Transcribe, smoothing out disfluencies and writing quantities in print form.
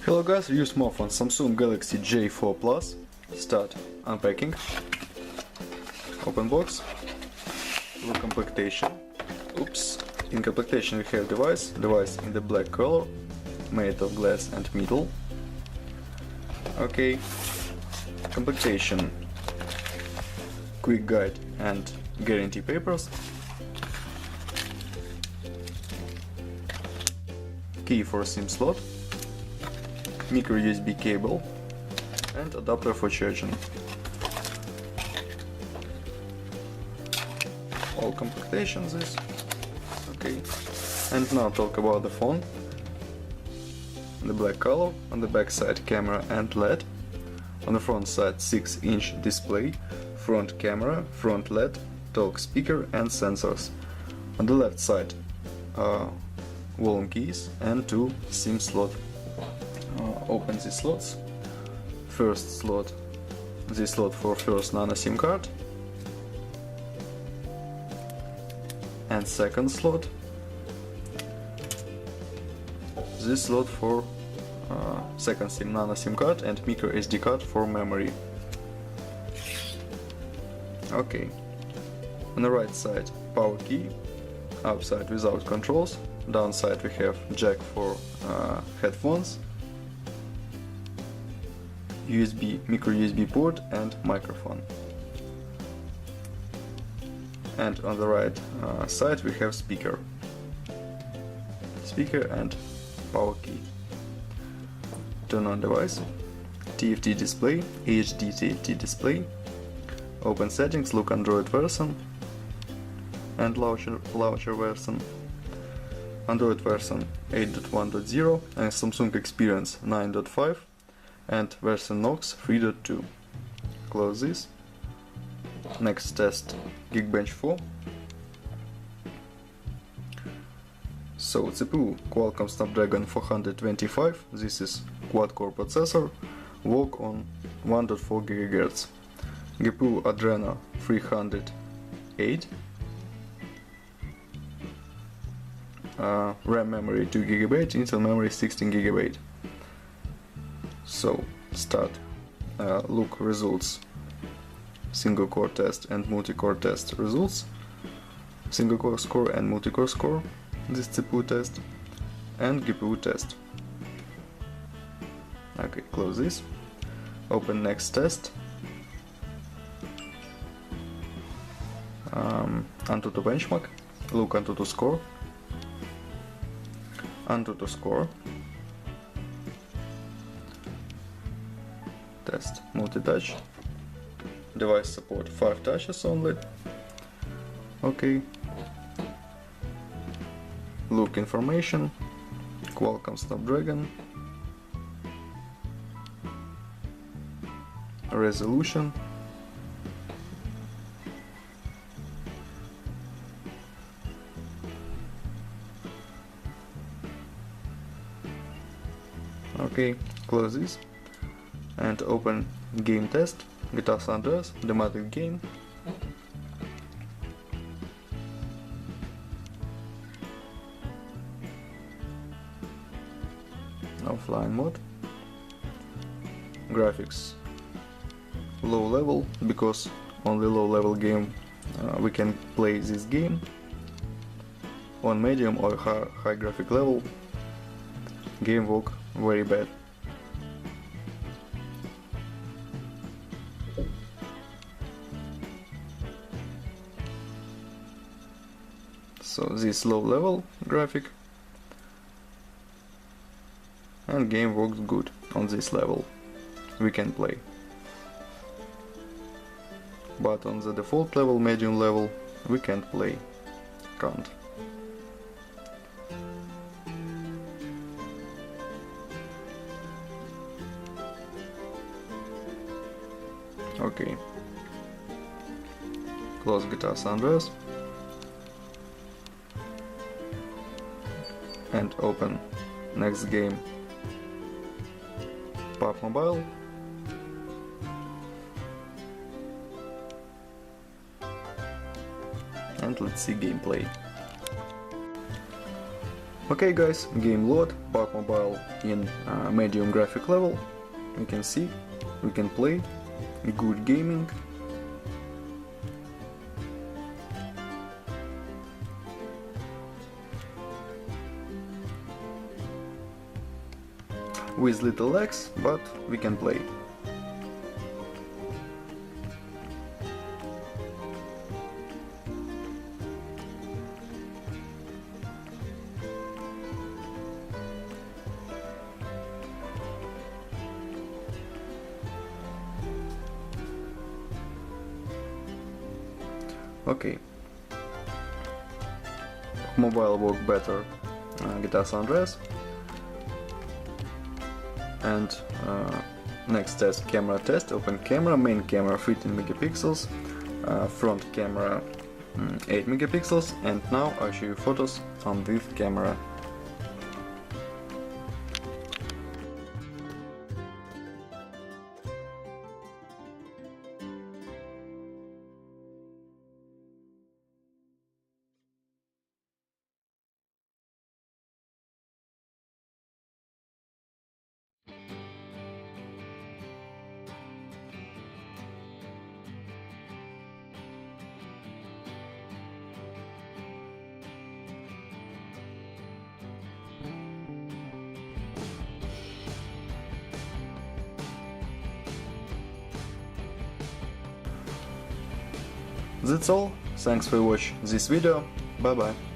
Hello guys, review smartphone Samsung Galaxy J4 Plus. Start unpacking. Open box. Look complementation. Oops. In complementation we have device in the black color, made of glass and metal. Okay. Complementation. Quick guide and guarantee papers. Key for SIM slot. Micro USB cable and adapter for charging. All complementation this. Okay. And now talk about the phone. The black color, on the back side camera and LED. On the front side 6-inch display, front camera, front LED, talk speaker and sensors. On the left side volume keys and 2 SIM slot. Open the slots. First slot, this slot for first nano SIM card, and second slot, this slot for second nano SIM card and micro SD card for memory. Okay. On the right side power key, upside without controls, downside we have jack for headphones, USB, micro USB port and microphone. And on the right side we have speaker and power key. Turn on device, TFT display, HD TFT display. Open settings, look Android version and launcher version. Android version 8.1.0 and Samsung Experience 9.5 and version Knox 3.2. Close this. Next test Geekbench 4. So CPU Qualcomm Snapdragon 425, this is quad-core processor, work on 1.4 GHz. GPU Adreno 308, RAM memory 2 GB, Intel memory 16 GB. So start, look results, single core test and multi-core test results, single core score and multi-core score, this CPU test and GPU test. Okay, close this, open next test, Antutu benchmark, look Antutu score, Antutu score, test multi-touch, device support 5 touches only. Okay. Look information, Qualcomm Snapdragon, resolution, okay, close this and open game test, GTA San Andreas, the Madrid game. Offline mode. Graphics low level, because only low level game we can play this game. On medium or high graphic level, game work very bad. So this low level graphic, and game works good on this level, we can play. But on the default level, medium level, we can't play, can't. Okay, close GTA San Andreas and open next game, PUBG Mobile. And let's see gameplay. Okay guys, game load, PUBG Mobile in medium graphic level. You can see, we can play, good gaming. With little lags, but we can play. Okay. Mobile work better, GTA San Andreas. And next test, camera test, open camera, main camera 15 megapixels, front camera 8 megapixels, and now I'll show you photos on this camera. That's all, thanks for watching this video, bye bye.